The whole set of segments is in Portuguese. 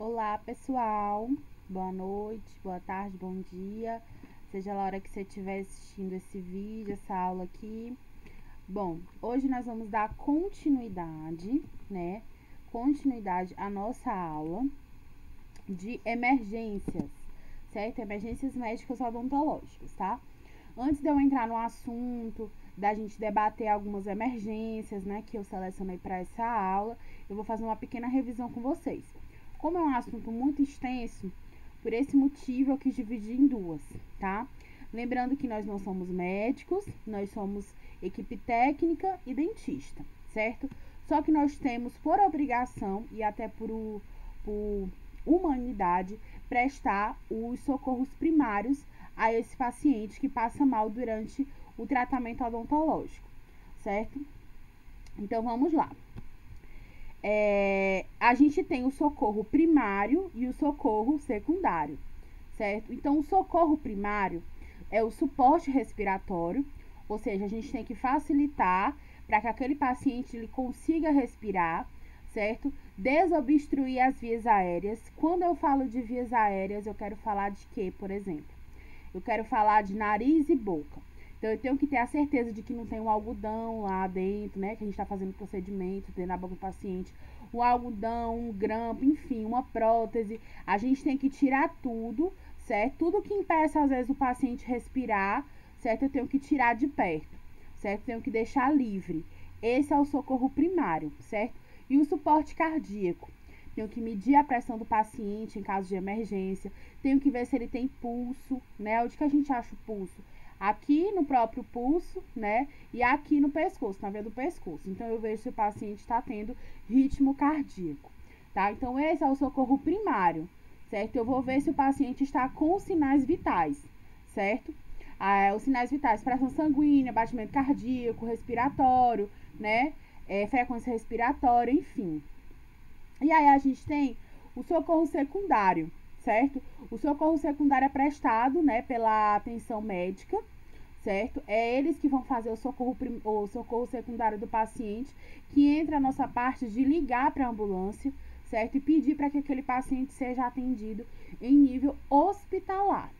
Olá, pessoal. Boa noite, boa tarde, bom dia. Seja lá a hora que você estiver assistindo esse vídeo, essa aula aqui. Bom, hoje nós vamos dar continuidade, né? Continuidade à nossa aula de emergências, certo? Emergências médicas odontológicas, tá? Antes de eu entrar no assunto, da gente debater algumas emergências, né, que eu selecionei para essa aula, eu vou fazer uma pequena revisão com vocês. Como é um assunto muito extenso, por esse motivo eu quis dividir em duas, tá? Lembrando que nós não somos médicos, nós somos equipe técnica e dentista, certo? Só que nós temos por obrigação e até por humanidade prestar os socorros primários a esse paciente que passa mal durante o tratamento odontológico, certo? Então vamos lá. A gente tem o socorro primário e o socorro secundário, certo? Então, o socorro primário é o suporte respiratório, ou seja, a gente tem que facilitar para que aquele paciente ele consiga respirar, certo? Desobstruir as vias aéreas. Quando eu falo de vias aéreas, eu quero falar de quê, por exemplo? Eu quero falar de nariz e boca. Então, eu tenho que ter a certeza de que não tem um algodão lá dentro, né? Que a gente está fazendo procedimento dentro da boca do paciente. Um algodão, um grampo, enfim, uma prótese. A gente tem que tirar tudo, certo? Tudo que impeça, às vezes, o paciente respirar, certo? Eu tenho que tirar de perto, certo? Tenho que deixar livre. Esse é o socorro primário, certo? E o suporte cardíaco. Tenho que medir a pressão do paciente em caso de emergência. Tenho que ver se ele tem pulso, né? Onde que a gente acha o pulso? Aqui no próprio pulso, né? E aqui no pescoço, na veia do pescoço. Então, eu vejo se o paciente está tendo ritmo cardíaco, tá? Então, esse é o socorro primário, certo? Eu vou ver se o paciente está com sinais vitais, certo? Os sinais vitais, pressão sanguínea, batimento cardíaco, respiratório, né? Frequência respiratória, enfim. E aí, a gente tem o socorro secundário, certo? O socorro secundário é prestado, né, pela atenção médica, certo? É eles que vão fazer o socorro secundário do paciente, que entra a nossa parte de ligar para a ambulância, certo? E pedir para que aquele paciente seja atendido em nível hospitalar,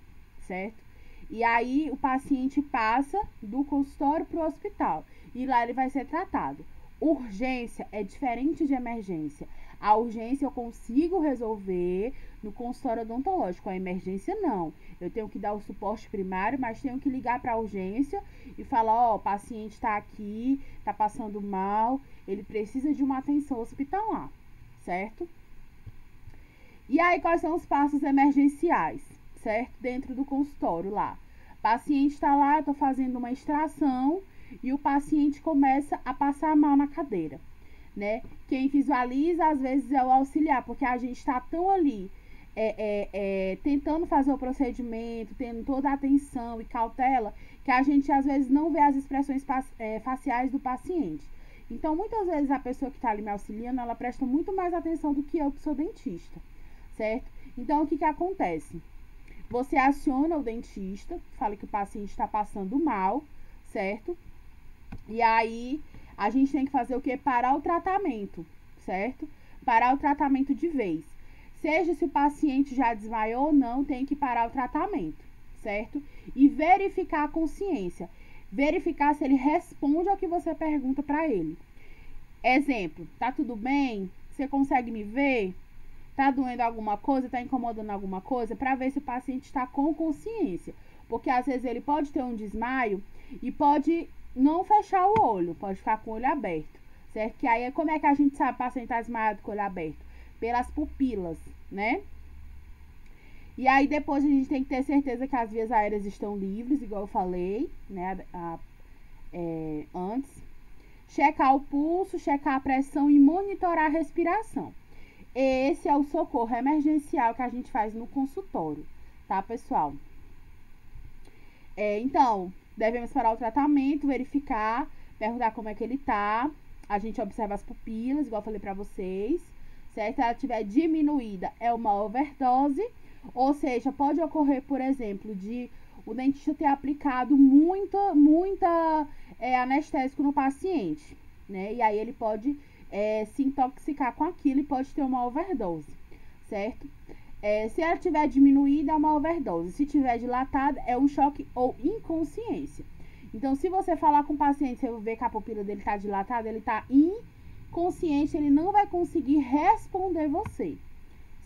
certo? E aí o paciente passa do consultório para o hospital e lá ele vai ser tratado. Urgência é diferente de emergência. A urgência eu consigo resolver no consultório odontológico, a emergência não. Eu tenho que dar o suporte primário, mas tenho que ligar para a urgência e falar, ó, o paciente está aqui, está passando mal, ele precisa de uma atenção hospitalar, certo? E aí, quais são os passos emergenciais, certo? Dentro do consultório lá. O paciente está lá, eu estou fazendo uma extração e o paciente começa a passar mal na cadeira, né? Quem visualiza, às vezes, é o auxiliar, porque a gente está tão ali tentando fazer o procedimento, tendo toda a atenção e cautela, que a gente, às vezes, não vê as expressões faciais do paciente. Então, muitas vezes, a pessoa que está ali me auxiliando, ela presta muito mais atenção do que eu, que sou dentista, certo? Então, o que acontece? Você aciona o dentista, fala que o paciente está passando mal, certo? E aí, a gente tem que fazer o quê? Parar o tratamento, certo? Parar o tratamento de vez. Seja se o paciente já desmaiou ou não, tem que parar o tratamento, certo? E verificar a consciência. Verificar se ele responde ao que você pergunta para ele. Exemplo, tá tudo bem? Você consegue me ver? Tá doendo alguma coisa? Tá incomodando alguma coisa? Para ver se o paciente está com consciência. Porque às vezes ele pode ter um desmaio e pode não fechar o olho, pode ficar com o olho aberto, certo? Que aí, como é que a gente sabe que o paciente tá desmaiado com o olho aberto? Pelas pupilas, né? E aí, depois a gente tem que ter certeza que as vias aéreas estão livres, igual eu falei, né, antes. Checar o pulso, checar a pressão e monitorar a respiração. Esse é o socorro emergencial que a gente faz no consultório, tá, pessoal? Então, devemos parar o tratamento, verificar, perguntar como é que ele tá. A gente observa as pupilas, igual eu falei pra vocês, certo? Se ela estiver diminuída, é uma overdose. Ou seja, pode ocorrer, por exemplo, de o dentista ter aplicado muita anestésico no paciente, né? E aí ele pode se intoxicar com aquilo e pode ter uma overdose, certo? Se ela tiver diminuída, é uma overdose. Se tiver dilatada, é um choque ou inconsciência. Então, se você falar com o paciente, você ver que a pupila dele está dilatada, ele está inconsciente, ele não vai conseguir responder você,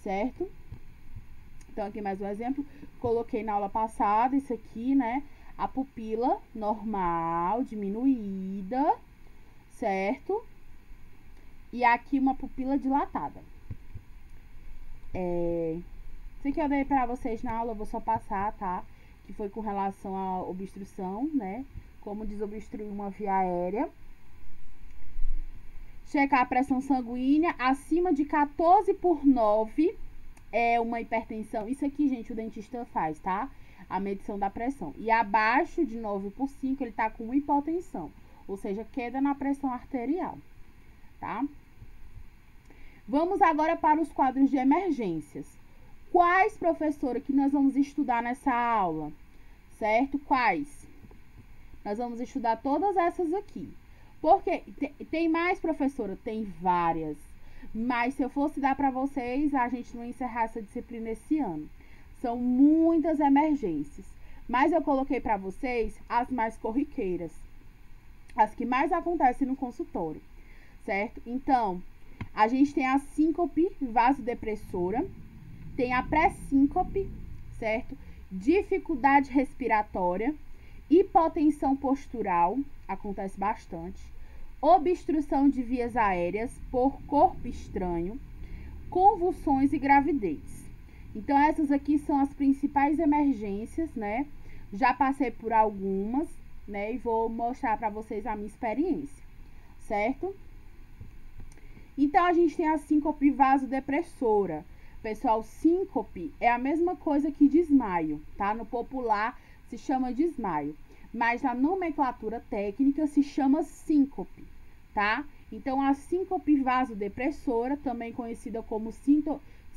certo? Então, aqui mais um exemplo. Coloquei na aula passada, isso aqui, né? A pupila normal, diminuída, certo? E aqui uma pupila dilatada. Isso aqui eu dei pra vocês na aula, eu vou só passar, tá? Que foi com relação à obstrução, né? Como desobstruir uma via aérea. Checar a pressão sanguínea acima de 14/9 é uma hipertensão. Isso aqui, gente, o dentista faz, tá? A medição da pressão. E abaixo de 9/5 ele tá com hipotensão, ou seja, queda na pressão arterial, tá? Vamos agora para os quadros de emergências. Quais, professora, que nós vamos estudar nessa aula? Certo? Quais? Nós vamos estudar todas essas aqui. Porque tem mais, professora? Tem várias. Mas se eu fosse dar para vocês, a gente não encerrar essa disciplina esse ano. São muitas emergências. Mas eu coloquei para vocês as mais corriqueiras. As que mais acontecem no consultório. Certo? Então, a gente tem a síncope vasodepressora. Tem a pré-síncope, certo? Dificuldade respiratória, hipotensão postural, acontece bastante, obstrução de vias aéreas por corpo estranho, convulsões e gravidez. Então, essas aqui são as principais emergências, né? Já passei por algumas, né? E vou mostrar para vocês a minha experiência, certo? Então, a gente tem a síncope vasodepressora. Pessoal, síncope é a mesma coisa que desmaio, tá? No popular se chama desmaio, mas na nomenclatura técnica se chama síncope, tá? Então, a síncope vasodepressora, também conhecida como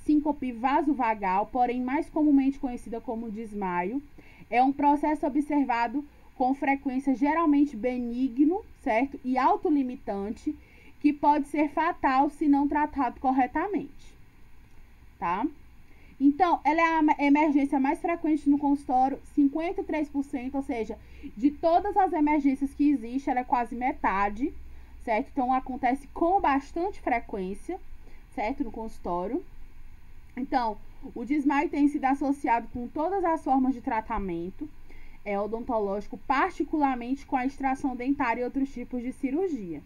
síncope vasovagal, porém mais comumente conhecida como desmaio, é um processo observado com frequência geralmente benigno, certo? E autolimitante, que pode ser fatal se não tratado corretamente. Tá? Então, ela é a emergência mais frequente no consultório, 53%, ou seja, de todas as emergências que existem, ela é quase metade, certo? Então, acontece com bastante frequência, certo? No consultório. Então, o desmaio tem sido associado com todas as formas de tratamento odontológico, particularmente com a extração dentária e outros tipos de cirurgia.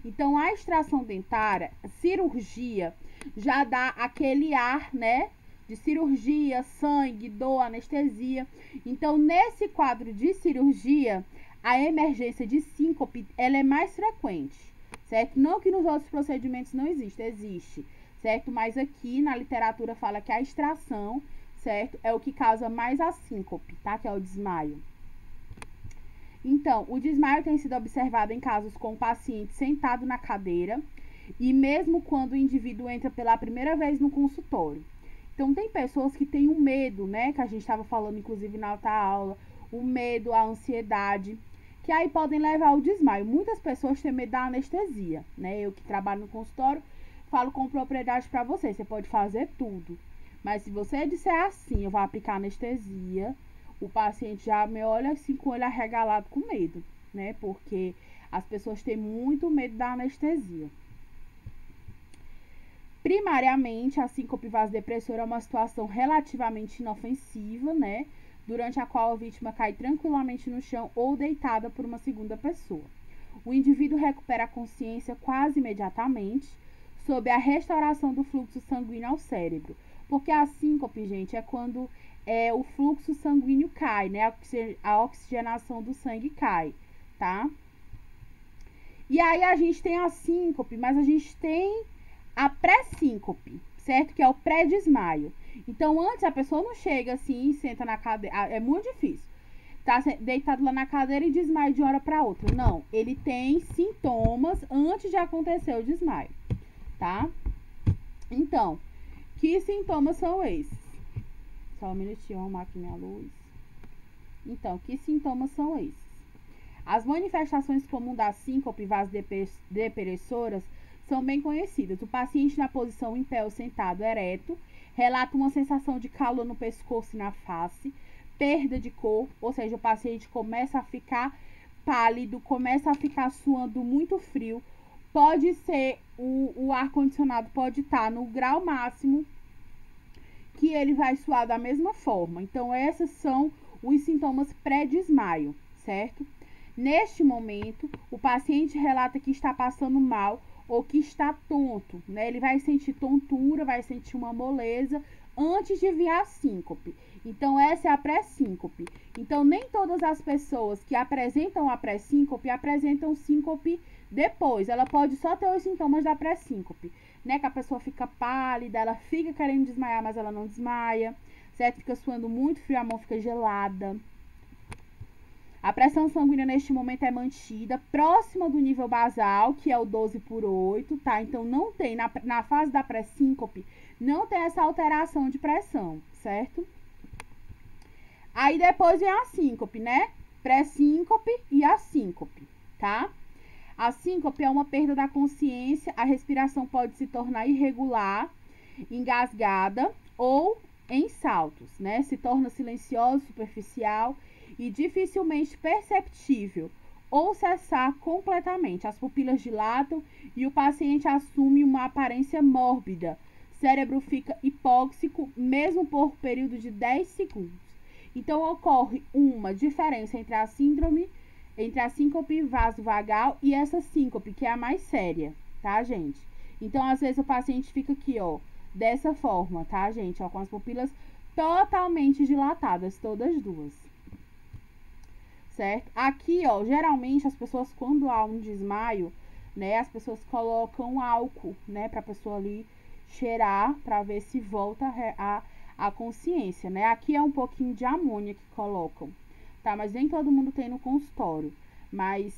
Então, a extração dentária, cirurgia, já dá aquele ar, né, de cirurgia, sangue, dor, anestesia. Então, nesse quadro de cirurgia, a emergência de síncope, ela é mais frequente, certo? Não que nos outros procedimentos não existe, certo? Mas aqui na literatura fala que a extração, certo, é o que causa mais a síncope, tá? Que é o desmaio. Então, o desmaio tem sido observado em casos com o paciente sentado na cadeira e mesmo quando o indivíduo entra pela primeira vez no consultório. Então, tem pessoas que têm um medo, né? Que a gente estava falando, inclusive, na outra aula. O medo, a ansiedade, que aí podem levar ao desmaio. Muitas pessoas têm medo da anestesia, né? Eu que trabalho no consultório, falo com propriedade para você. Você pode fazer tudo. Mas se você disser assim, eu vou aplicar anestesia, o paciente já me olha assim com o olho arregalado com medo, né? Porque as pessoas têm muito medo da anestesia. Primariamente, a síncope vasodepressora é uma situação relativamente inofensiva, né? Durante a qual a vítima cai tranquilamente no chão ou deitada por uma segunda pessoa. O indivíduo recupera a consciência quase imediatamente, sob a restauração do fluxo sanguíneo ao cérebro. Porque a síncope, gente, é quando o fluxo sanguíneo cai, né? A oxigenação do sangue cai, tá? E aí a gente tem a síncope, mas a gente tem a pré-síncope, certo? Que é o pré-desmaio. Então, antes a pessoa não chega assim e senta na cadeira. É muito difícil. Tá deitado lá na cadeira e desmaia de uma hora para outra. Não, ele tem sintomas antes de acontecer o desmaio, tá? Então, que sintomas são esses? Só um minutinho, vou arrumar aqui minha luz. Então, que sintomas são esses? As manifestações comuns da síncope vasodepressoras são bem conhecidas. O paciente na posição em pé ou sentado ereto relata uma sensação de calor no pescoço e na face, perda de cor, ou seja, o paciente começa a ficar pálido, começa a ficar suando muito frio. Pode ser, o ar-condicionado pode estar no grau máximo que ele vai suar da mesma forma. Então, esses são os sintomas pré-desmaio, certo? Neste momento, o paciente relata que está passando mal ou que está tonto, né? Ele vai sentir tontura, vai sentir uma moleza antes de vir a síncope. Então, essa é a pré-síncope. Então, nem todas as pessoas que apresentam a pré-síncope apresentam síncope depois. Ela pode só ter os sintomas da pré-síncope, né? Que a pessoa fica pálida, ela fica querendo desmaiar, mas ela não desmaia, certo? Fica suando muito frio, a mão fica gelada. A pressão sanguínea neste momento é mantida próxima do nível basal, que é o 12/8, tá? Então, não tem, na fase da pré-síncope, não tem essa alteração de pressão, certo? Aí, depois vem a síncope, né? Pré-síncope e a síncope, tá? A síncope é uma perda da consciência, a respiração pode se tornar irregular, engasgada ou em saltos, né? Se torna silenciosa, superficial e dificilmente perceptível ou cessar completamente. As pupilas dilatam e o paciente assume uma aparência mórbida. O cérebro fica hipóxico, mesmo por período de 10 segundos. Então, ocorre uma diferença entre a síncope vasovagal e essa síncope, que é a mais séria, tá, gente? Então, às vezes, o paciente fica aqui, ó, dessa forma, tá, gente? Ó, com as pupilas totalmente dilatadas, todas duas. Certo? Aqui, ó, geralmente as pessoas, quando há um desmaio, né, as pessoas colocam álcool, né, pra pessoa ali cheirar, pra ver se volta a consciência, né? Aqui é um pouquinho de amônia que colocam, tá? Mas nem todo mundo tem no consultório, mas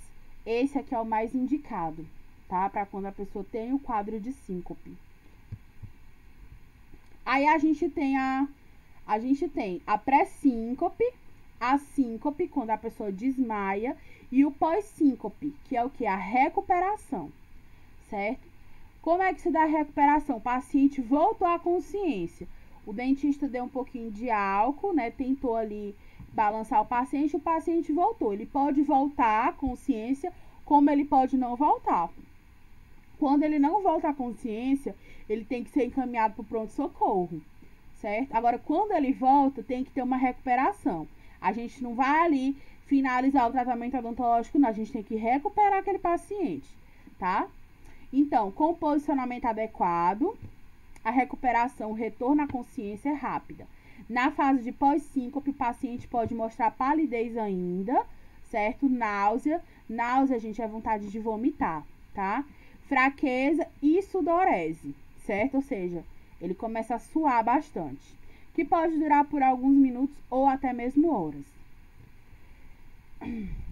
esse aqui é o mais indicado, tá? Pra quando a pessoa tem o quadro de síncope. Aí a gente tem a pré-síncope, a síncope, quando a pessoa desmaia, e o pós-síncope, que é o que? A recuperação, certo? Como é que se dá a recuperação? O paciente voltou à consciência. O dentista deu um pouquinho de álcool, né? Tentou ali balançar o paciente voltou. Ele pode voltar à consciência, como ele pode não voltar. Quando ele não volta à consciência, ele tem que ser encaminhado para o pronto-socorro, certo? Agora, quando ele volta, tem que ter uma recuperação. A gente não vai ali finalizar o tratamento odontológico, não. A gente tem que recuperar aquele paciente, tá? Então, com o posicionamento adequado, a recuperação, o retorno à consciência é rápida. Na fase de pós-síncope, o paciente pode mostrar palidez ainda, certo? Náusea, gente, é vontade de vomitar, tá? Fraqueza e sudorese, certo? Ou seja, ele começa a suar bastante, que pode durar por alguns minutos ou até mesmo horas.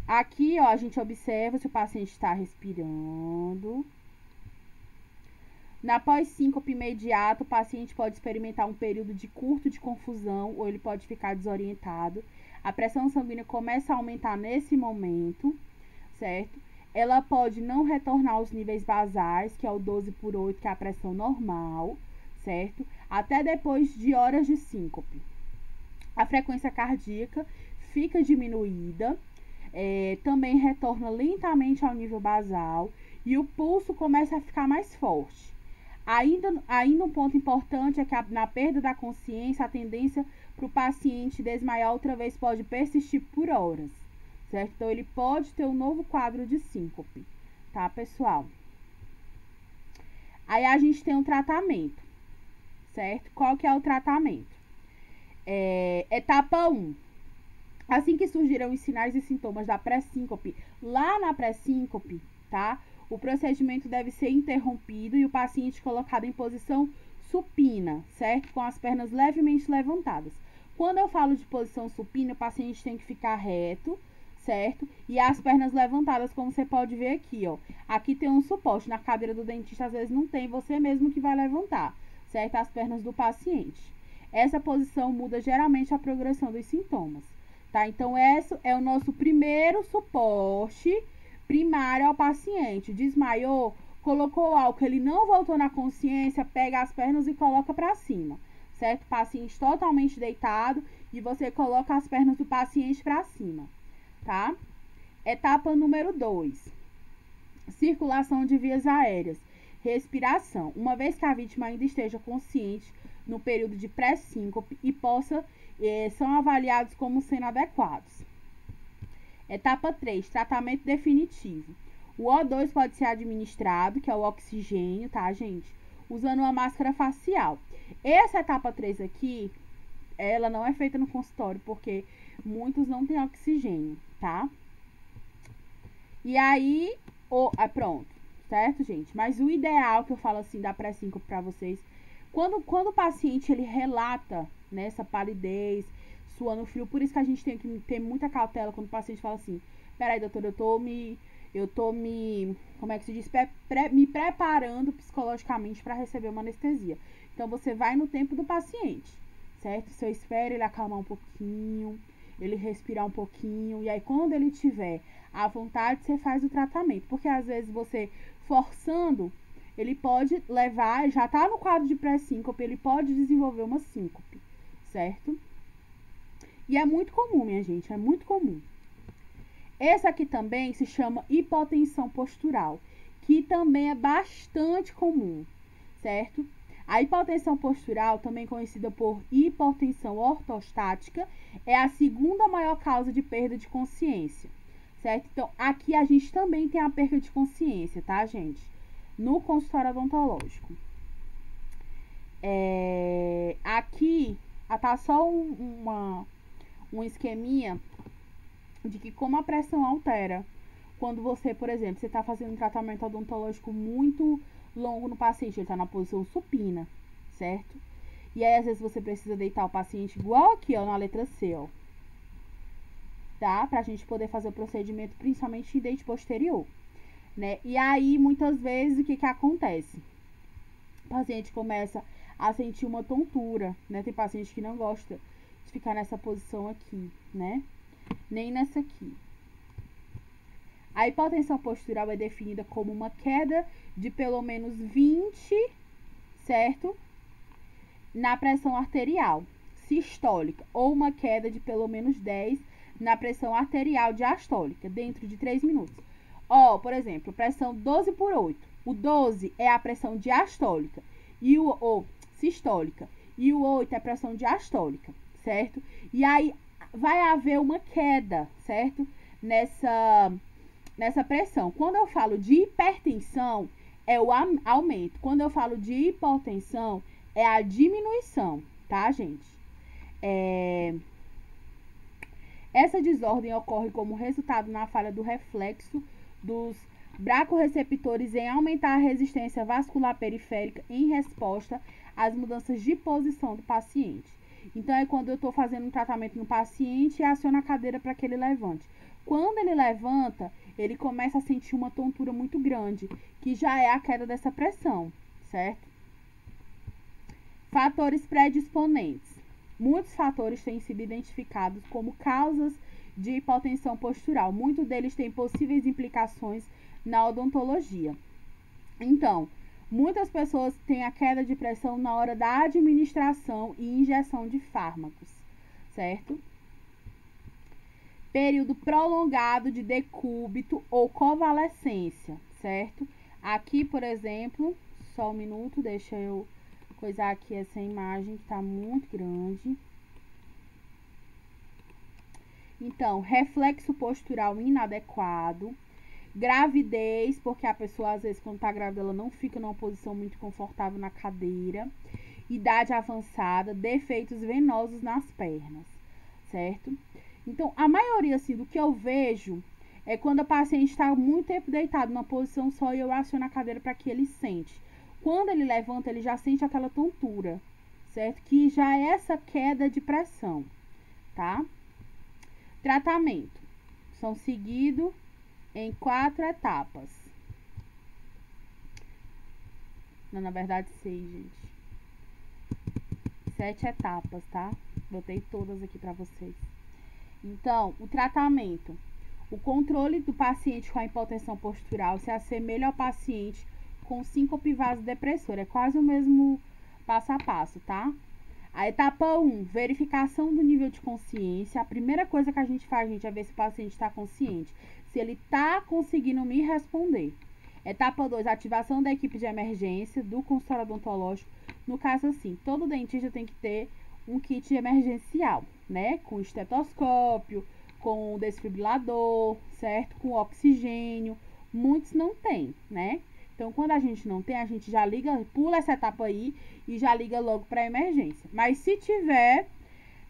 Aqui, ó, a gente observa se o paciente está respirando. Na pós-síncope imediata, o paciente pode experimentar um período curto de confusão ou ele pode ficar desorientado. A pressão sanguínea começa a aumentar nesse momento, certo? Ela pode não retornar aos níveis basais, que é o 12/8, que é a pressão normal, certo? Até depois de horas de síncope. A frequência cardíaca fica diminuída, também retorna lentamente ao nível basal e o pulso começa a ficar mais forte. Ainda um ponto importante é que na perda da consciência, a tendência para o paciente desmaiar outra vez pode persistir por horas, certo? Então, ele pode ter um novo quadro de síncope, tá, pessoal? Aí, a gente tem um tratamento, certo? Qual que é o tratamento? Etapa 1. Assim que surgirão os sinais e sintomas da pré-síncope, lá na pré-síncope, tá? O procedimento deve ser interrompido e o paciente colocado em posição supina, certo? Com as pernas levemente levantadas. Quando eu falo de posição supina, o paciente tem que ficar reto, certo? E as pernas levantadas, como você pode ver aqui, ó. Aqui tem um suporte. Na cadeira do dentista, às vezes não tem, você mesmo que vai levantar, certo? As pernas do paciente. Essa posição muda geralmente a progressão dos sintomas, tá? Então, esse é o nosso primeiro suporte primário ao paciente. Desmaiou, Colocou o álcool, ele não voltou na consciência, pega as pernas e coloca para cima, certo? Paciente totalmente deitado e você coloca as pernas do paciente para cima, tá? Etapa número 2. Circulação de vias aéreas. Respiração. Uma vez que a vítima ainda esteja consciente no período de pré-síncope e são avaliados como sendo adequados. Etapa 3. Tratamento definitivo. O O2 pode ser administrado, que é o oxigênio, tá, gente? Usando uma máscara facial. Essa etapa 3 aqui, ela não é feita no consultório, porque muitos não têm oxigênio, tá? E aí, pronto, certo, gente? Mas o ideal, que eu falo assim, da pré-síncope pra vocês, quando o paciente, ele relata, né, essa palidez, suando frio, por isso que a gente tem que ter muita cautela quando o paciente fala assim, peraí, doutor, eu tô me, como é que se diz, me preparando psicologicamente para receber uma anestesia. Então, você vai no tempo do paciente, certo? Você espera ele acalmar um pouquinho, ele respirar um pouquinho, e aí quando ele tiver à vontade, você faz o tratamento. Porque às vezes você forçando, ele pode levar, já tá no quadro de pré-síncope, ele pode desenvolver uma síncope, certo? E é muito comum, minha gente, é muito comum. Esse aqui também se chama hipotensão postural, que também é bastante comum, certo? A hipotensão postural, também conhecida por hipotensão ortostática, é a segunda maior causa de perda de consciência, certo? Então, aqui a gente também tem a perda de consciência, tá, gente? No consultório odontológico. Aqui, tá só um esqueminha de que como a pressão altera quando você, por exemplo, você está fazendo um tratamento odontológico muito longo no paciente, ele está na posição supina, certo? E aí, às vezes, você precisa deitar o paciente igual aqui, ó, na letra C, ó. Tá? Pra gente poder fazer o procedimento, principalmente em dente posterior, né? E aí, muitas vezes, o que que acontece? O paciente começa a sentir uma tontura, né? Tem paciente que não gosta de ficar nessa posição aqui, né? Nem nessa aqui. A hipotensão postural é definida como uma queda de pelo menos 20, certo? Na pressão arterial sistólica, ou uma queda de pelo menos 10 na pressão arterial diastólica, dentro de 3 minutos. Ó, por exemplo, pressão 12 por 8. O 12 é a pressão diastólica, ou sistólica, e o 8 é a pressão diastólica, certo? E aí vai haver uma queda, certo? Nessa pressão. Quando eu falo de hipertensão, é o aumento. Quando eu falo de hipotensão, é a diminuição, tá, gente? Essa desordem ocorre como resultado na falha do reflexo dos bracorreceptores em aumentar a resistência vascular periférica em resposta às mudanças de posição do paciente. Então, é quando eu estou fazendo um tratamento no paciente e aciono a cadeira para que ele levante. Quando ele levanta, ele começa a sentir uma tontura muito grande, que já é a queda dessa pressão, certo? Fatores predisponentes. Muitos fatores têm sido identificados como causas de hipotensão postural. Muitos deles têm possíveis implicações na odontologia. Então, muitas pessoas têm a queda de pressão na hora da administração e injeção de fármacos, certo? Período prolongado de decúbito ou convalescência, certo? Aqui, por exemplo, só um minuto, deixa eu coisar aqui essa imagem que tá muito grande. Então, reflexo postural inadequado, gravidez, porque a pessoa, às vezes, quando tá grávida, ela não fica numa posição muito confortável na cadeira, idade avançada, defeitos venosos nas pernas, certo? Então, a maioria, assim, do que eu vejo é quando o paciente está muito tempo deitado numa posição só e eu aciono a cadeira para que ele sente. Quando ele levanta, ele já sente aquela tontura, certo? Que já é essa queda de pressão, tá? Tratamento. São seguidos em 4 etapas. Não, na verdade, 6, gente. 7 etapas, tá? Botei todas aqui pra vocês. Então, o tratamento. O controle do paciente com a hipotensão postural se assemelha ao paciente com síncope vasodepressora. É quase o mesmo passo a passo, tá? A etapa 1, verificação do nível de consciência. A primeira coisa que a gente faz, gente, é ver se o paciente está consciente. Se ele está conseguindo me responder. Etapa 2, ativação da equipe de emergência do consultório odontológico. No caso, assim, todo dentista tem que ter um kit emergencial, né? Com estetoscópio, com desfibrilador, certo? Com oxigênio. Muitos não tem, né? Então, quando a gente não tem, a gente já liga, pula essa etapa aí e já liga logo para emergência. Mas se tiver,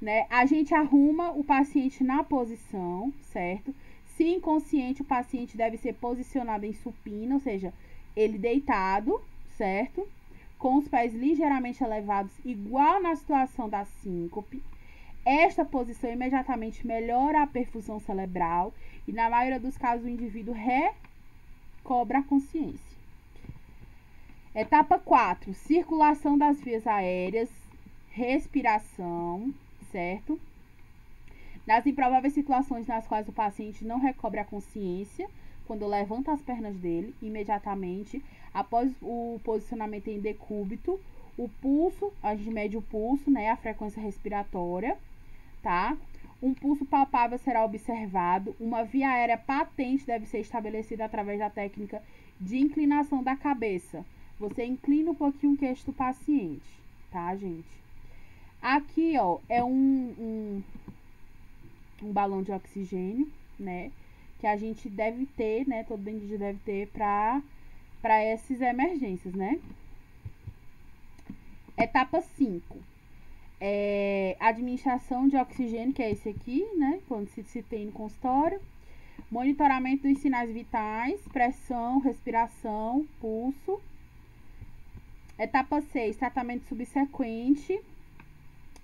né, a gente arruma o paciente na posição, certo? Se inconsciente, o paciente deve ser posicionado em supino, ou seja, ele deitado, certo? Com os pés ligeiramente elevados, igual na situação da síncope. Esta posição imediatamente melhora a perfusão cerebral e, na maioria dos casos, o indivíduo recobra a consciência. Etapa 4, circulação das vias aéreas, respiração, certo? Nas improváveis situações nas quais o paciente não recobre a consciência, quando levanta as pernas dele, imediatamente, após o posicionamento em decúbito, o pulso, a gente mede o pulso, né, a frequência respiratória, tá? Um pulso palpável será observado, uma via aérea patente deve ser estabelecida através da técnica de inclinação da cabeça. Você inclina um pouquinho o queixo do paciente, tá, gente? Aqui, ó, é um balão de oxigênio, né? Que a gente deve ter, né? Todo dentista deve ter para essas emergências, né? Etapa 5. Administração de oxigênio, que é esse aqui, né? Quando se tem no consultório. Monitoramento dos sinais vitais, pressão, respiração, pulso. Etapa 6, tratamento subsequente.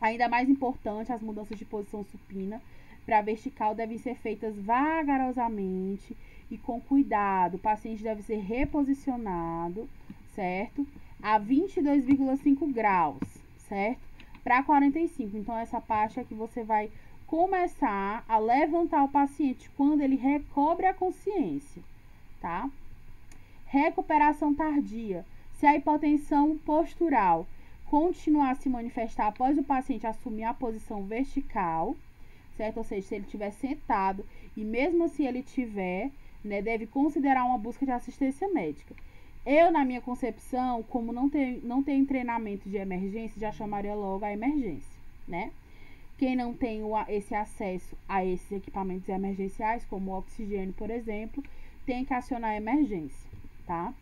Ainda mais importante, as mudanças de posição supina para vertical devem ser feitas vagarosamente e com cuidado. O paciente deve ser reposicionado, certo? A 22,5 graus, certo? Para 45. Então, essa parte é que você vai começar a levantar o paciente quando ele recobre a consciência, tá? Recuperação tardia. Se a hipotensão postural continuar a se manifestar após o paciente assumir a posição vertical, certo? Ou seja, se ele estiver sentado e mesmo assim ele tiver, né, deve considerar uma busca de assistência médica. Eu, na minha concepção, como não tenho treinamento de emergência, já chamaria logo a emergência, né? Quem não tem esse acesso a esses equipamentos emergenciais, como o oxigênio, por exemplo, tem que acionar a emergência, tá?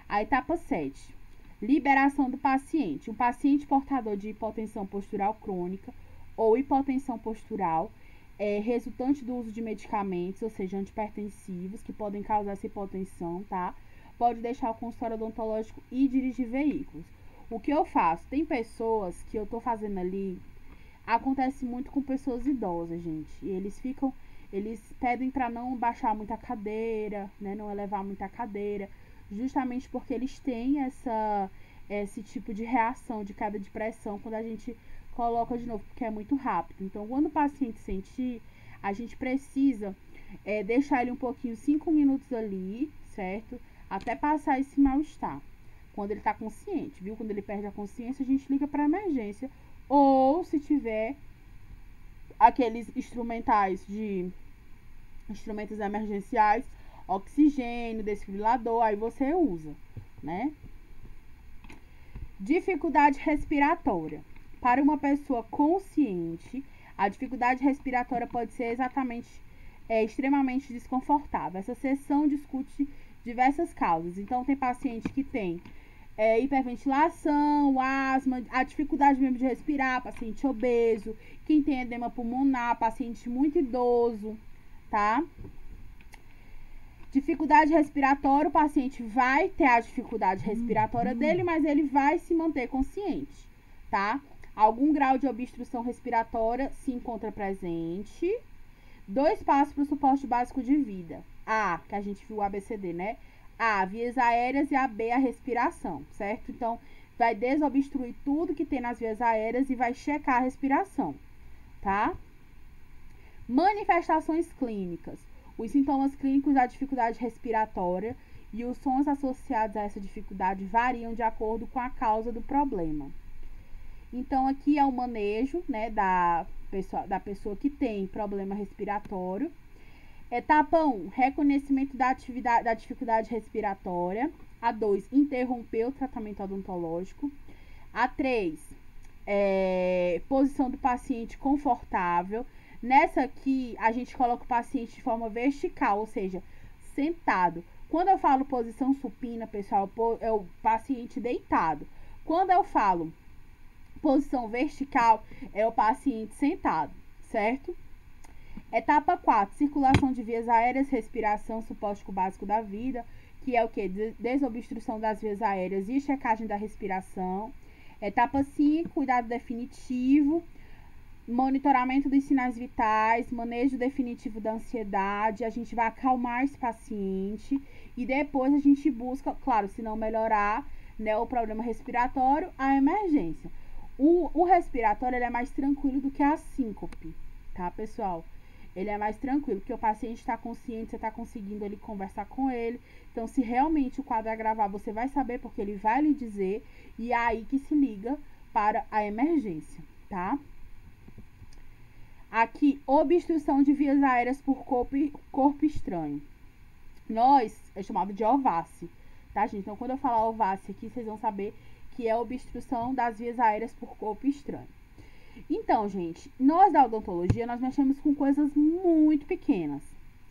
A etapa 7. Liberação do paciente. Um paciente portador de hipotensão postural crônica ou hipotensão postural resultante do uso de medicamentos, ou seja, antipertensivos, que podem causar essa hipotensão, tá? Pode deixar o consultório odontológico e dirigir veículos. O que eu faço? Tem pessoas que eu tô fazendo ali, acontece muito com pessoas idosas, gente. E eles pedem para não baixar muito a cadeira, né? Não elevar muito a cadeira, justamente porque eles têm esse tipo de reação de queda de pressão quando a gente coloca de novo, porque é muito rápido. Então, quando o paciente sentir, a gente precisa deixar ele um pouquinho, 5 minutos ali, certo? Até passar esse mal-estar. Quando ele tá consciente, viu? Quando ele perde a consciência, a gente liga para emergência. Ou, se tiver aqueles instrumentos emergenciais, oxigênio, desfibrilador, aí você usa, né? Dificuldade respiratória. Para uma pessoa consciente, a dificuldade respiratória pode ser extremamente desconfortável. Essa seção discute diversas causas. Então, tem paciente que tem hiperventilação, asma, a dificuldade mesmo de respirar, paciente obeso, quem tem edema pulmonar, paciente muito idoso, tá? Dificuldade respiratória, o paciente vai ter a dificuldade respiratória dele, mas ele vai se manter consciente, tá? Algum grau de obstrução respiratória se encontra presente. 2 passos para o suporte básico de vida. A, que a gente viu o ABCD, né? A, vias aéreas e a B, a respiração, certo? Então, vai desobstruir tudo que tem nas vias aéreas e vai checar a respiração, tá? Manifestações clínicas. Os sintomas clínicos da dificuldade respiratória e os sons associados a essa dificuldade variam de acordo com a causa do problema. Então, aqui é o manejo, né, da pessoa que tem problema respiratório. Etapa 1, reconhecimento da dificuldade respiratória. A 2, interromper o tratamento odontológico. A 3, posição do paciente confortável. Nessa aqui, a gente coloca o paciente de forma vertical, ou seja, sentado. Quando eu falo posição supina, pessoal, é o paciente deitado. Quando eu falo posição vertical, é o paciente sentado, certo? Etapa 4, circulação de vias aéreas, respiração, suporte básico da vida, que é o que? Desobstrução das vias aéreas e checagem da respiração. Etapa 5, cuidado definitivo, monitoramento dos sinais vitais, manejo definitivo da ansiedade. A gente vai acalmar esse paciente e depois a gente busca, claro, se não melhorar, né, o problema respiratório, a emergência. O respiratório, ele é mais tranquilo do que a síncope, tá, pessoal? Ele é mais tranquilo, porque o paciente está consciente, você está conseguindo ali conversar com ele. Então, se realmente o quadro agravar, você vai saber, porque ele vai lhe dizer, e é aí que se liga para a emergência, tá? Aqui, obstrução de vias aéreas por corpo estranho. É chamado de ovácea, tá, gente? Então, quando eu falar ovácea aqui, vocês vão saber que é obstrução das vias aéreas por corpo estranho. Então, gente, nós da odontologia, nós mexemos com coisas muito pequenas,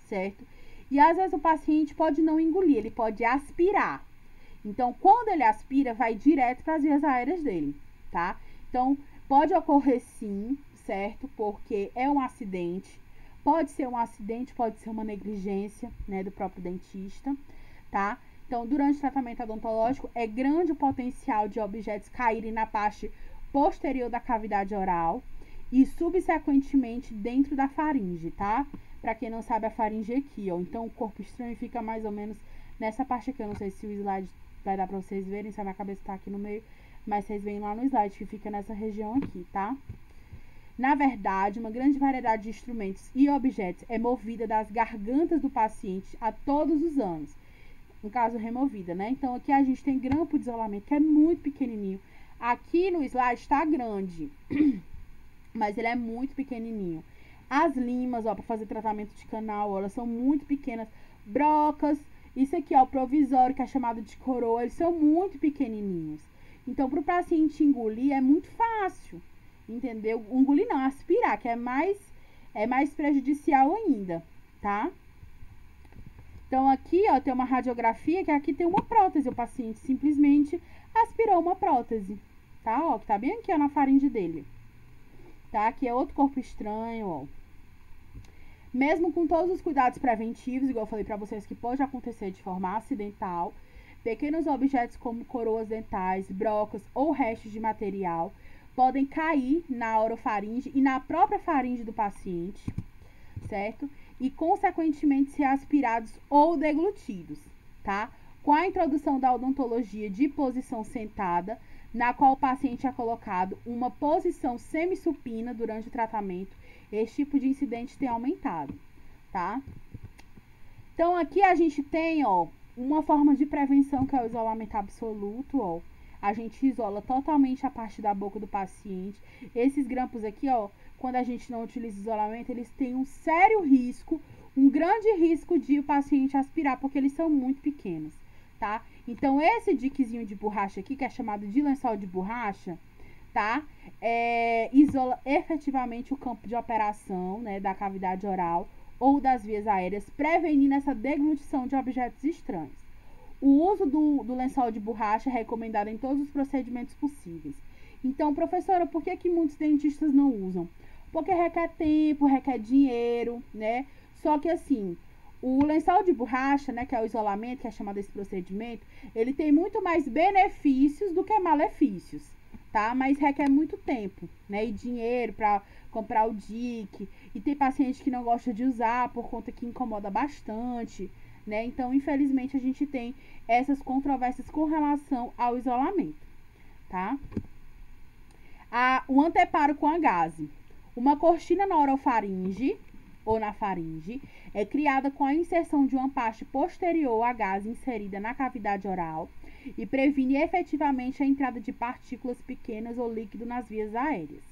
certo? E às vezes o paciente pode não engolir, ele pode aspirar. Então, quando ele aspira, vai direto para as vias aéreas dele, tá? Então, pode ocorrer sim, certo? Porque é um acidente. Pode ser um acidente, pode ser uma negligência, né, do próprio dentista, tá? Então, durante o tratamento odontológico, é grande o potencial de objetos caírem na parte posterior da cavidade oral e, subsequentemente, dentro da faringe, tá? Pra quem não sabe, a faringe é aqui, ó. Então, o corpo estranho fica mais ou menos nessa parte aqui. Eu não sei se o slide vai dar pra vocês verem, se a minha cabeça tá aqui no meio, mas vocês veem lá no slide que fica nessa região aqui, tá? Na verdade, uma grande variedade de instrumentos e objetos é movida das gargantas do paciente a todos os anos. No caso, removida, né? Então, aqui a gente tem grampo de isolamento, que é muito pequenininho. Aqui no slide está grande, mas ele é muito pequenininho. As limas, ó, para fazer tratamento de canal, ó, elas são muito pequenas. Brocas, isso aqui, ó, o provisório, que é chamado de coroa, eles são muito pequenininhos. Então, para o paciente engolir é muito fácil, entendeu? Engolir não, aspirar, que é mais prejudicial ainda, tá? Então, aqui, ó, tem uma radiografia, que aqui tem uma prótese. O paciente simplesmente aspirou uma prótese, tá? Ó, que tá bem aqui, ó, na faringe dele. Tá? Aqui é outro corpo estranho, ó. Mesmo com todos os cuidados preventivos, igual eu falei pra vocês que pode acontecer de forma acidental, pequenos objetos como coroas dentais, brocas ou restos de material podem cair na orofaringe e na própria faringe do paciente, certo? E, consequentemente, ser aspirados ou deglutidos, tá? Com a introdução da odontologia de posição sentada, na qual o paciente é colocado uma posição semissupina durante o tratamento, esse tipo de incidente tem aumentado, tá? Então, aqui a gente tem, ó, uma forma de prevenção que é o isolamento absoluto, ó. A gente isola totalmente a parte da boca do paciente. Esses grampos aqui, ó, quando a gente não utiliza isolamento, eles têm um sério risco, um grande risco de o paciente aspirar, porque eles são muito pequenos, tá? Então, esse diquezinho de borracha aqui, que é chamado de lençol de borracha, tá? Isola efetivamente o campo de operação, né, da cavidade oral ou das vias aéreas, prevenindo essa deglutição de objetos estranhos. O uso do lençol de borracha é recomendado em todos os procedimentos possíveis. Então, professora, por que muitos dentistas não usam? Porque requer tempo, requer dinheiro, né? Só que assim, o lençol de borracha, né, que é o isolamento, que é chamado esse procedimento, ele tem muito mais benefícios do que malefícios, tá? Mas requer muito tempo, né, e dinheiro para comprar o DIC. E tem paciente que não gosta de usar por conta que incomoda bastante, né? Então, infelizmente, a gente tem essas controvérsias com relação ao isolamento, tá? O anteparo com a gase. Uma cortina na orofaringe, ou na faringe, é criada com a inserção de uma parte posterior à gase inserida na cavidade oral e previne efetivamente a entrada de partículas pequenas ou líquido nas vias aéreas.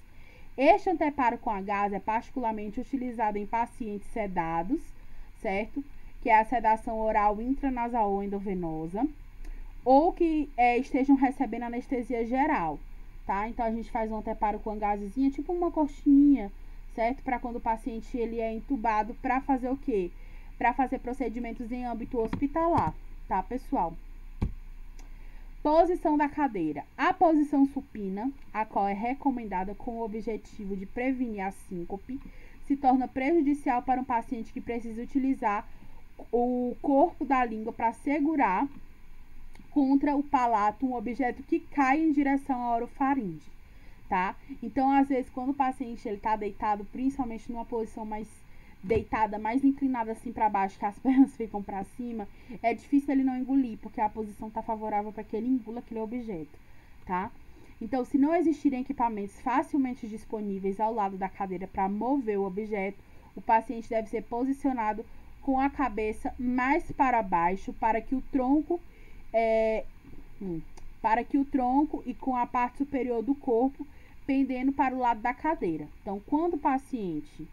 Este anteparo com a gase é particularmente utilizado em pacientes sedados, certo? Que é a sedação oral intranasal ou endovenosa, ou que estejam recebendo anestesia geral, tá? Então, a gente faz um anteparo com a gasezinha, tipo uma coxinha, certo? Para quando o paciente ele é entubado, para fazer o quê? Para fazer procedimentos em âmbito hospitalar, tá, pessoal? Posição da cadeira. A posição supina, a qual é recomendada com o objetivo de prevenir a síncope, se torna prejudicial para um paciente que precisa utilizar o corpo da língua para segurar contra o palato um objeto que cai em direção à orofaringe, tá? Então, às vezes, quando o paciente ele tá deitado, principalmente numa posição mais deitada, mais inclinada assim para baixo, que as pernas ficam para cima, é difícil ele não engolir, porque a posição tá favorável para que ele engula aquele objeto, tá? Então, se não existirem equipamentos facilmente disponíveis ao lado da cadeira para mover o objeto, o paciente deve ser posicionado com a cabeça mais para baixo para que o tronco e com a parte superior do corpo pendendo para o lado da cadeira. Então, quando o paciente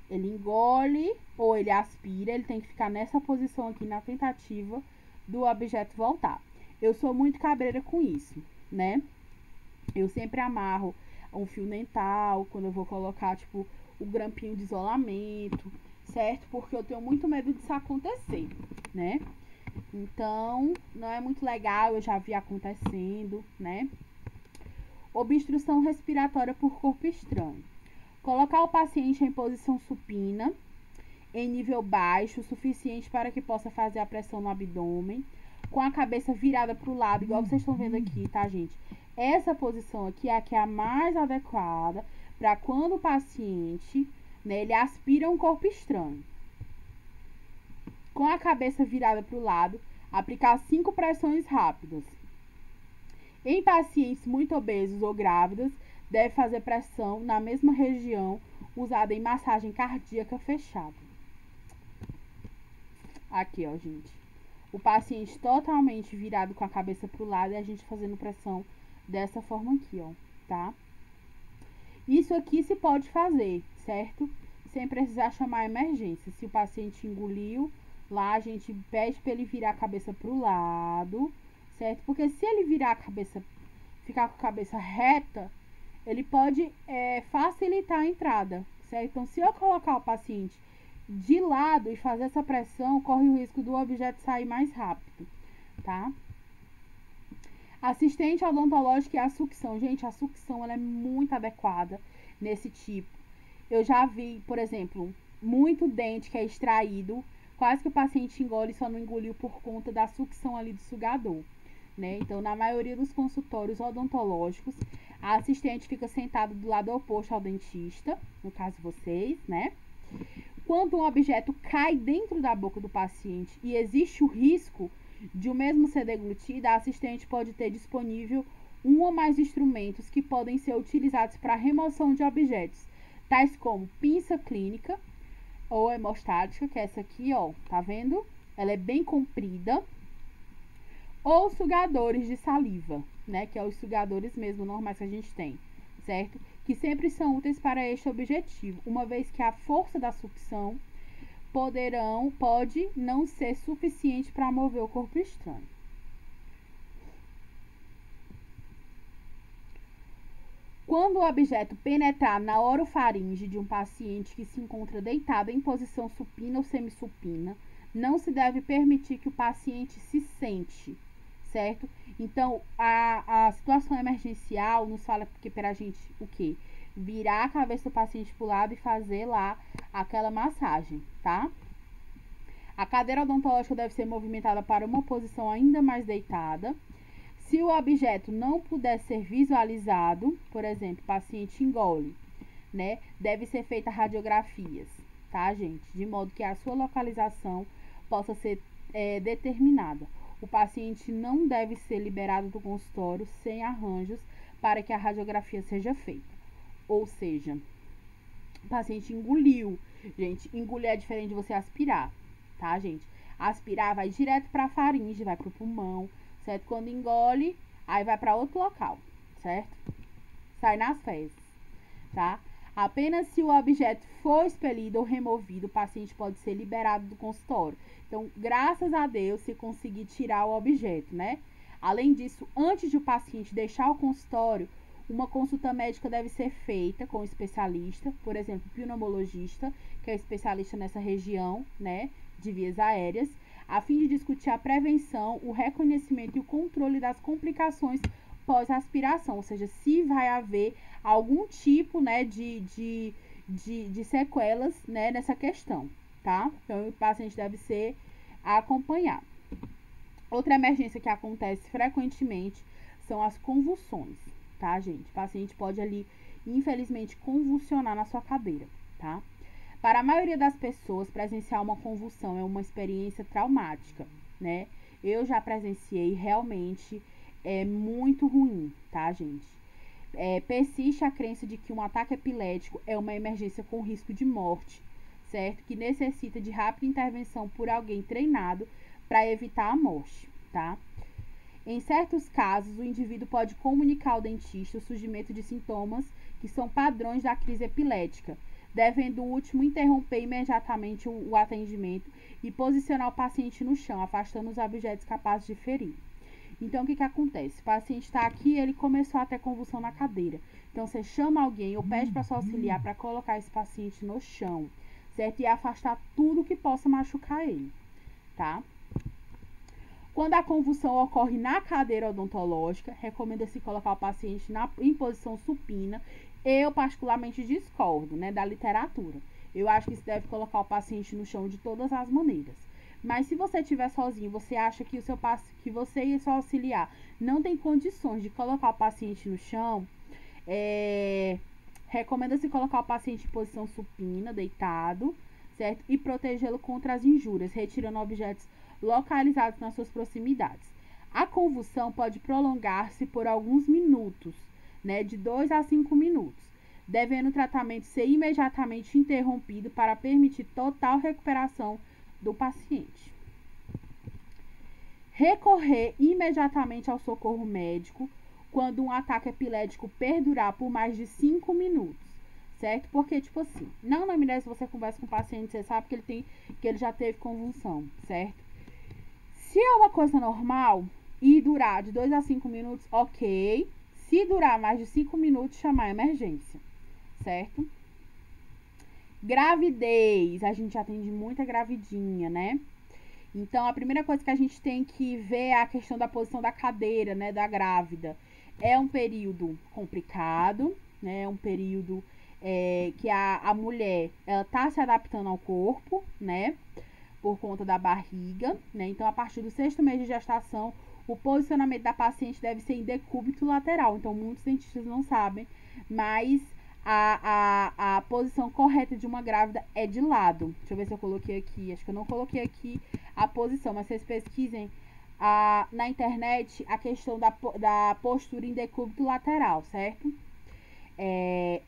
ele engole ou ele aspira, ele tem que ficar nessa posição aqui na tentativa do objeto voltar. Eu sou muito cabreira com isso, né? Eu sempre amarro um fio dental quando eu vou colocar, tipo, o grampinho de isolamento, certo? Porque eu tenho muito medo disso acontecer, né? Então, não é muito legal, eu já vi acontecendo, né? Obstrução respiratória por corpo estranho. Colocar o paciente em posição supina, em nível baixo, o suficiente para que possa fazer a pressão no abdômen, com a cabeça virada para o lado, igual vocês estão vendo aqui, tá, gente? Essa posição aqui é a que é a mais adequada para quando o paciente, né, ele aspira um corpo estranho. Com a cabeça virada para o lado, aplicar 5 pressões rápidas. Em pacientes muito obesos ou grávidas, deve fazer pressão na mesma região usada em massagem cardíaca fechada. Aqui, ó, gente. O paciente totalmente virado com a cabeça para o lado e a gente fazendo pressão dessa forma aqui, ó, tá? Isso aqui se pode fazer, certo? Sem precisar chamar a emergência. Se o paciente engoliu, lá a gente pede para ele virar a cabeça para o lado, certo? Porque se ele virar a cabeça, ficar com a cabeça reta, ele pode facilitar a entrada, certo? Então, se eu colocar o paciente de lado e fazer essa pressão, corre o risco do objeto sair mais rápido, tá? Assistente odontológico e a sucção. Gente, a sucção ela é muito adequada nesse tipo. Eu já vi, por exemplo, muito dente que é extraído, quase que o paciente engole, só não engoliu por conta da sucção ali do sugador, né? Então, na maioria dos consultórios odontológicos, a assistente fica sentada do lado oposto ao dentista, no caso vocês, né? Quando um objeto cai dentro da boca do paciente e existe o risco de o mesmo ser deglutido, a assistente pode ter disponível um ou mais instrumentos que podem ser utilizados para remoção de objetos, tais como pinça clínica ou hemostática, que é essa aqui, ó, tá vendo? Ela é bem comprida. Ou sugadores de saliva, né, que é os sugadores mesmo normais que a gente tem, certo? Que sempre são úteis para este objetivo, uma vez que a força da sucção pode não ser suficiente para mover o corpo estranho. Quando o objeto penetrar na orofaringe de um paciente que se encontra deitado em posição supina ou semissupina, não se deve permitir que o paciente se sente, certo? Então, a situação emergencial nos fala que pra gente o quê? Virar a cabeça do paciente pro lado e fazer lá aquela massagem, tá? A cadeira odontológica deve ser movimentada para uma posição ainda mais deitada. Se o objeto não puder ser visualizado, por exemplo, o paciente engole, né? Deve ser feita radiografias, tá, gente? De modo que a sua localização possa ser determinada. O paciente não deve ser liberado do consultório sem arranjos para que a radiografia seja feita. Ou seja, O paciente engoliu. Gente, engolir é diferente de você aspirar, tá, gente? Aspirar vai direto pra faringe, vai pro pulmão, certo? Quando engole, aí vai pra outro local, certo? Sai nas fezes, tá? Apenas se o objeto for expelido ou removido, o paciente pode ser liberado do consultório. Então, graças a Deus, se conseguir tirar o objeto, né? Além disso, antes de o paciente deixar o consultório, uma consulta médica deve ser feita com o especialista, por exemplo, pneumologista, que é especialista nessa região, né, de vias aéreas, a fim de discutir a prevenção, o reconhecimento e o controle das complicações pós-aspiração, ou seja, se vai haver algum tipo, né, de sequelas, né, nessa questão, tá? Então, o paciente deve ser acompanhado. Outra emergência que acontece frequentemente são as convulsões, tá, gente? O paciente pode ali, infelizmente, convulsionar na sua cadeira, tá? Para a maioria das pessoas, presenciar uma convulsão é uma experiência traumática, né? Eu já presenciei, realmente é muito ruim, tá, gente? Persiste a crença de que um ataque epilético é uma emergência com risco de morte, certo? Que necessita de rápida intervenção por alguém treinado para evitar a morte, tá? Em certos casos, o indivíduo pode comunicar ao dentista o surgimento de sintomas que são padrões da crise epilética, devendo o último interromper imediatamente o atendimento e posicionar o paciente no chão, afastando os objetos capazes de ferir. Então, o que acontece? O paciente está aqui, ele começou a ter convulsão na cadeira. Então, você chama alguém ou pede para sua auxiliar para colocar esse paciente no chão, certo? E afastar tudo que possa machucar ele, tá? Quando a convulsão ocorre na cadeira odontológica, recomenda-se colocar o paciente em posição supina. Eu, particularmente, discordo, né, da literatura. Eu acho que se deve colocar o paciente no chão de todas as maneiras. Mas se você estiver sozinho, você acha que que você e seu auxiliar não tem condições de colocar o paciente no chão, recomenda-se colocar o paciente em posição supina, deitado, certo? E protegê-lo contra as injúrias, retirando objetos localizados nas suas proximidades. A convulsão pode prolongar-se por alguns minutos, né, de 2 a 5 minutos, devendo o tratamento ser imediatamente interrompido para permitir total recuperação do paciente. Recorrer imediatamente ao socorro médico quando um ataque epilético perdurar por mais de 5 minutos, certo? Porque, tipo assim, não se você conversa com o paciente, você sabe que ele já teve convulsão, certo? Se é uma coisa normal e durar de 2 a 5 minutos, ok. Se durar mais de 5 minutos, chamar a emergência, certo? Gravidez, a gente atende muita gravidinha, né? Então, a primeira coisa que a gente tem que ver é a questão da posição da cadeira, né, da grávida. É um período complicado, né? É um período que a mulher, ela tá se adaptando ao corpo, né? Por conta da barriga, né? Então, a partir do 6º mês de gestação, o posicionamento da paciente deve ser em decúbito lateral. Então, muitos dentistas não sabem, mas a posição correta de uma grávida é de lado. Deixa eu ver se eu coloquei aqui. Acho que eu não coloquei aqui a posição, mas vocês pesquisem na internet a questão da postura em decúbito lateral, certo?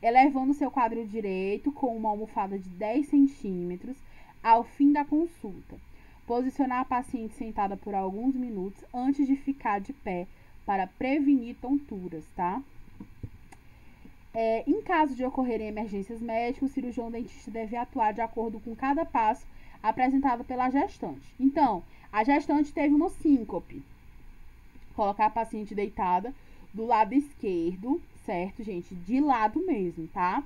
Elevando seu quadril direito com uma almofada de 10 centímetros ao fim da consulta. Posicionar a paciente sentada por alguns minutos antes de ficar de pé para prevenir tonturas, tá? Em caso de ocorrerem emergências médicas, o cirurgião dentista deve atuar de acordo com cada passo apresentado pela gestante. Então, a gestante teve uma síncope. Colocar a paciente deitada do lado esquerdo, certo, gente? De lado mesmo, tá?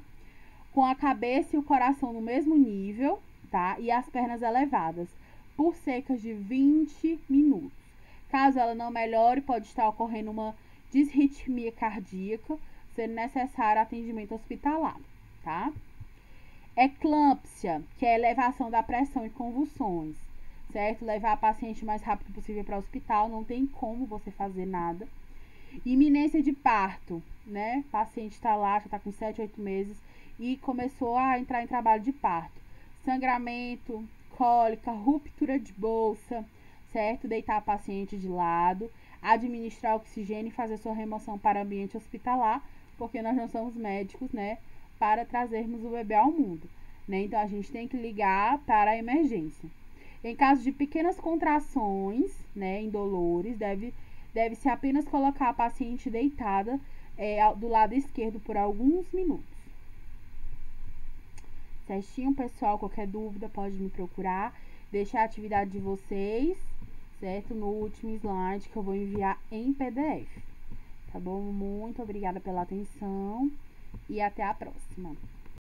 Com a cabeça e o coração no mesmo nível, tá? E as pernas elevadas, por cerca de 20 minutos. Caso ela não melhore, pode estar ocorrendo uma disritmia cardíaca, sendo necessário atendimento hospitalar, tá? Eclâmpsia, que é elevação da pressão e convulsões, certo? Levar a paciente o mais rápido possível para o hospital, não tem como você fazer nada. Iminência de parto, né? O paciente está lá, já está com 7, 8 meses e começou a entrar em trabalho de parto. Sangramento, cólica, ruptura de bolsa, certo? Deitar a paciente de lado, administrar oxigênio e fazer sua remoção para ambiente hospitalar, porque nós não somos médicos, né? para trazermos o bebê ao mundo, né? Então, a gente tem que ligar para a emergência. Em caso de pequenas contrações, né, indolores, deve-se apenas colocar a paciente deitada do lado esquerdo por alguns minutos. Certinho, pessoal? Qualquer dúvida pode me procurar. Deixar a atividade de vocês, certo? No último slide que eu vou enviar em PDF. Tá bom? Muito obrigada pela atenção e até a próxima.